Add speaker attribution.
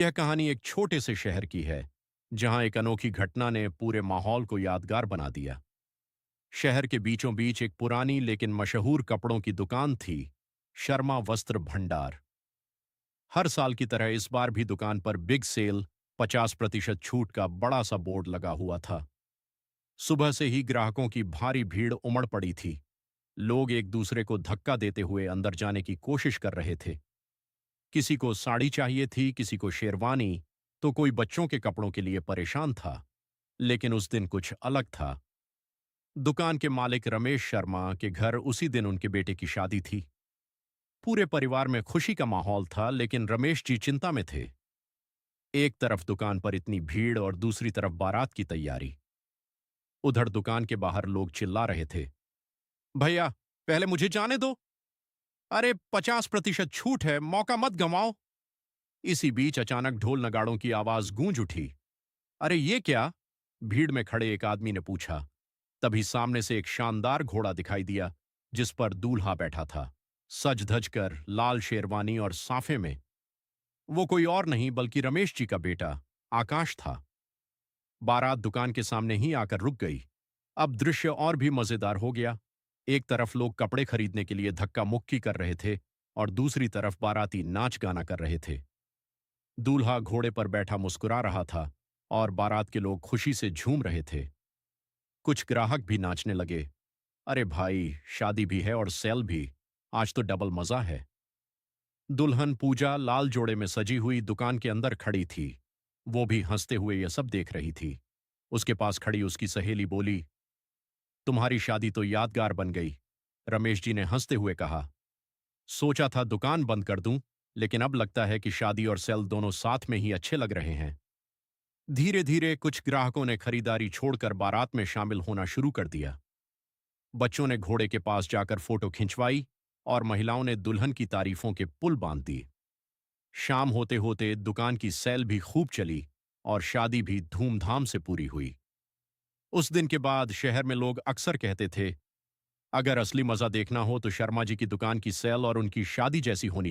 Speaker 1: यह कहानी एक छोटे से शहर की है, जहां एक अनोखी घटना ने पूरे माहौल को यादगार बना दिया। शहर के बीचों बीच एक पुरानी लेकिन मशहूर कपड़ों की दुकान थी, शर्मा वस्त्र भंडार। हर साल की तरह इस बार भी दुकान पर बिग सेल, 50% छूट का बड़ा सा बोर्ड लगा हुआ था। सुबह से ही ग्राहकों की भारी भीड़ उमड़ पड़ी थी। लोग एक दूसरे को धक्का देते हुए अंदर जाने की कोशिश कर रहे थे। किसी को साड़ी चाहिए थी, किसी को शेरवानी, तो कोई बच्चों के कपड़ों के लिए परेशान था। लेकिन उस दिन कुछ अलग था। दुकान के मालिक रमेश शर्मा के घर उसी दिन उनके बेटे की शादी थी। पूरे परिवार में खुशी का माहौल था, लेकिन रमेश जी चिंता में थे। एक तरफ दुकान पर इतनी भीड़ और दूसरी तरफ बारात की तैयारी। उधर दुकान के बाहर लोग चिल्ला रहे थे, भैया, पहले मुझे जाने दो। अरे, 50% छूट है, मौका मत गंवाओ। इसी बीच अचानक ढोल नगाड़ों की आवाज गूंज उठी। अरे ये क्या? भीड़ में खड़े एक आदमी ने पूछा। तभी सामने से एक शानदार घोड़ा दिखाई दिया, जिस पर दूल्हा बैठा था, सज धज कर, लाल शेरवानी और साफे में। वो कोई और नहीं बल्कि रमेश जी का बेटा आकाश था। बारात दुकान के सामने ही आकर रुक गई। अब दृश्य और भी मजेदार हो गया। एक तरफ लोग कपड़े खरीदने के लिए धक्का मुक्की कर रहे थे, और दूसरी तरफ बाराती नाच गाना कर रहे थे। दूल्हा घोड़े पर बैठा मुस्कुरा रहा था, और बारात के लोग खुशी से झूम रहे थे। कुछ ग्राहक भी नाचने लगे। अरे भाई, शादी भी है और सेल भी, आज तो डबल मजा है। दुल्हन पूजा लाल जोड़े में सजी हुई दुकान के अंदर खड़ी थी। वो भी हंसते हुए यह सब देख रही थी। उसके पास खड़ी उसकी सहेली बोली, तुम्हारी शादी तो यादगार बन गई। रमेश जी ने हंसते हुए कहा, सोचा था दुकान बंद कर दूं, लेकिन अब लगता है कि शादी और सेल दोनों साथ में ही अच्छे लग रहे हैं। धीरे धीरे कुछ ग्राहकों ने खरीदारी छोड़कर बारात में शामिल होना शुरू कर दिया। बच्चों ने घोड़े के पास जाकर फोटो खिंचवाई, और महिलाओं ने दुल्हन की तारीफों के पुल बांध दी। शाम होते होते दुकान की सेल भी खूब चली, और शादी भी धूमधाम से पूरी हुई। उस दिन के बाद शहर में लोग अक्सर कहते थे, अगर असली मजा देखना हो तो शर्मा जी की दुकान की सेल और उनकी शादी जैसी होनी